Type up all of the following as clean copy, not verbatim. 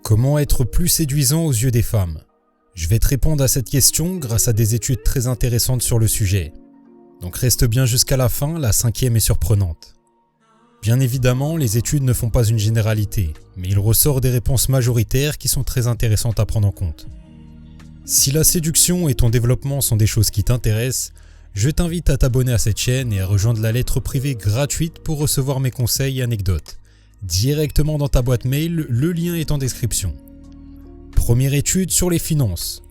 Comment être plus séduisant aux yeux des femmes? Je vais te répondre à cette question grâce à des études très intéressantes sur le sujet. Donc reste bien jusqu'à la fin, la 5e est surprenante. Bien évidemment, les études ne font pas une généralité, mais il ressort des réponses majoritaires qui sont très intéressantes à prendre en compte. Si la séduction et ton développement sont des choses qui t'intéressent, je t'invite à t'abonner à cette chaîne et à rejoindre la lettre privée gratuite pour recevoir mes conseils et anecdotes. Directement dans ta boîte mail, le lien est en description. Première étude sur les finances.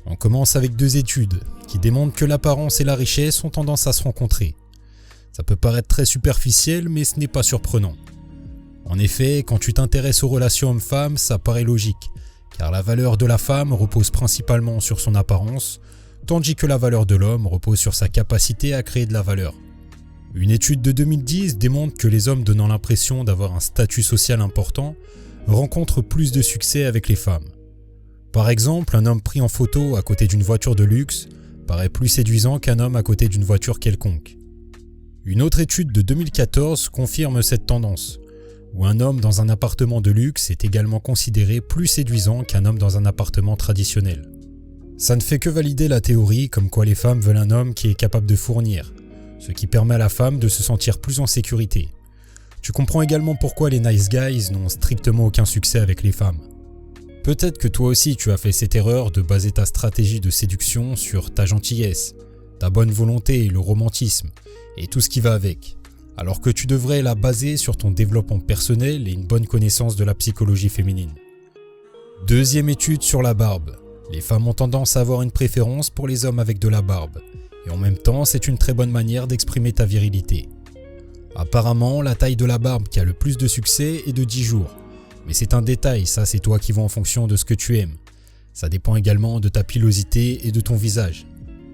On commence avec 2 études qui démontrent que l'apparence et la richesse ont tendance à se rencontrer. Ça peut paraître très superficiel, mais ce n'est pas surprenant. En effet, quand tu t'intéresses aux relations hommes-femmes, ça paraît logique, car la valeur de la femme repose principalement sur son apparence, tandis que la valeur de l'homme repose sur sa capacité à créer de la valeur. Une étude de 2010 démontre que les hommes donnant l'impression d'avoir un statut social important rencontrent plus de succès avec les femmes. Par exemple, un homme pris en photo à côté d'une voiture de luxe paraît plus séduisant qu'un homme à côté d'une voiture quelconque. Une autre étude de 2014 confirme cette tendance, où un homme dans un appartement de luxe est également considéré plus séduisant qu'un homme dans un appartement traditionnel. Ça ne fait que valider la théorie comme quoi les femmes veulent un homme qui est capable de fournir, ce qui permet à la femme de se sentir plus en sécurité. Tu comprends également pourquoi les nice guys n'ont strictement aucun succès avec les femmes. Peut-être que toi aussi tu as fait cette erreur de baser ta stratégie de séduction sur ta gentillesse, ta bonne volonté, le romantisme et tout ce qui va avec, alors que tu devrais la baser sur ton développement personnel et une bonne connaissance de la psychologie féminine. Deuxième étude sur la barbe. Les femmes ont tendance à avoir une préférence pour les hommes avec de la barbe, et en même temps c'est une très bonne manière d'exprimer ta virilité. Apparemment, la taille de la barbe qui a le plus de succès est de 10 jours. Mais c'est un détail, ça c'est toi qui vois en fonction de ce que tu aimes. Ça dépend également de ta pilosité et de ton visage.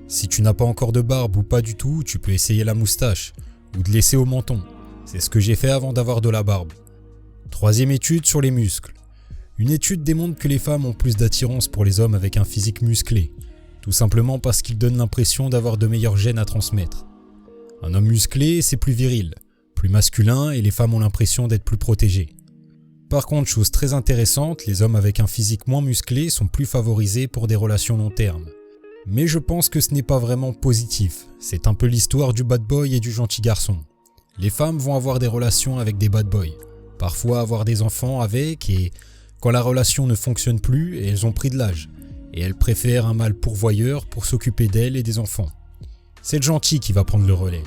Si tu n'as pas encore de barbe ou pas du tout, tu peux essayer la moustache ou de laisser au menton. C'est ce que j'ai fait avant d'avoir de la barbe. Troisième étude sur les muscles. Une étude démontre que les femmes ont plus d'attirance pour les hommes avec un physique musclé, tout simplement parce qu'ils donnent l'impression d'avoir de meilleurs gènes à transmettre. Un homme musclé, c'est plus viril, plus masculin et les femmes ont l'impression d'être plus protégées. Par contre, chose très intéressante, les hommes avec un physique moins musclé sont plus favorisés pour des relations long terme. Mais je pense que ce n'est pas vraiment positif, c'est un peu l'histoire du bad boy et du gentil garçon. Les femmes vont avoir des relations avec des bad boys, parfois avoir des enfants avec et quand la relation ne fonctionne plus, elles ont pris de l'âge et elles préfèrent un mâle pourvoyeur pour s'occuper d'elles et des enfants. C'est le gentil qui va prendre le relais.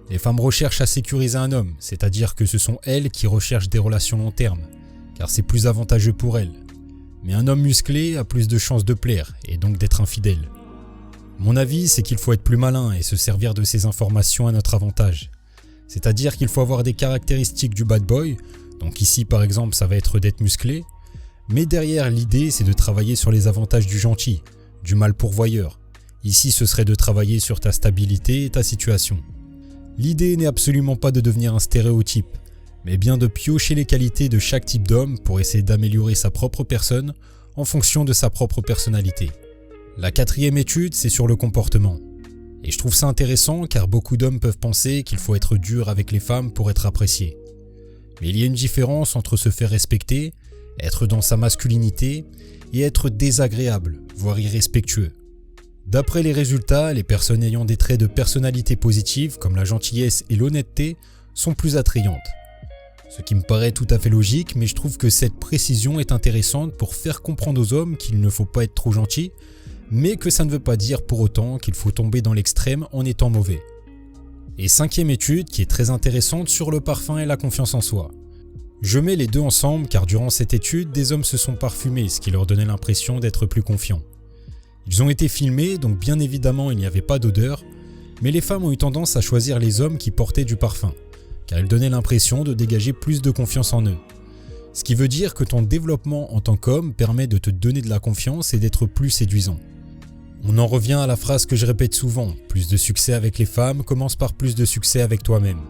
Les femmes recherchent à sécuriser un homme, c'est-à-dire que ce sont elles qui recherchent des relations long terme, car c'est plus avantageux pour elles. Mais un homme musclé a plus de chances de plaire, et donc d'être infidèle. Mon avis, c'est qu'il faut être plus malin et se servir de ces informations à notre avantage. C'est-à-dire qu'il faut avoir des caractéristiques du bad boy, donc ici par exemple ça va être d'être musclé, mais derrière l'idée c'est de travailler sur les avantages du gentil, du mâle pourvoyeur. Ici ce serait de travailler sur ta stabilité et ta situation. L'idée n'est absolument pas de devenir un stéréotype, mais bien de piocher les qualités de chaque type d'homme pour essayer d'améliorer sa propre personne en fonction de sa propre personnalité. La 4e étude, c'est sur le comportement. Et je trouve ça intéressant car beaucoup d'hommes peuvent penser qu'il faut être dur avec les femmes pour être apprécié. Mais il y a une différence entre se faire respecter, être dans sa masculinité et être désagréable, voire irrespectueux. D'après les résultats, les personnes ayant des traits de personnalité positive comme la gentillesse et l'honnêteté sont plus attrayantes. Ce qui me paraît tout à fait logique, mais je trouve que cette précision est intéressante pour faire comprendre aux hommes qu'il ne faut pas être trop gentil, mais que ça ne veut pas dire pour autant qu'il faut tomber dans l'extrême en étant mauvais. Et 5e étude qui est très intéressante sur le parfum et la confiance en soi. Je mets les deux ensemble car durant cette étude, des hommes se sont parfumés, ce qui leur donnait l'impression d'être plus confiants. Ils ont été filmés, donc bien évidemment il n'y avait pas d'odeur, mais les femmes ont eu tendance à choisir les hommes qui portaient du parfum, car ils donnaient l'impression de dégager plus de confiance en eux. Ce qui veut dire que ton développement en tant qu'homme permet de te donner de la confiance et d'être plus séduisant. On en revient à la phrase que je répète souvent, plus de succès avec les femmes commence par plus de succès avec toi-même.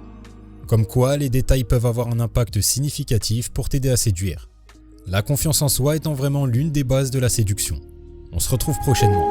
Comme quoi, les détails peuvent avoir un impact significatif pour t'aider à séduire. La confiance en soi étant vraiment l'une des bases de la séduction. On se retrouve prochainement.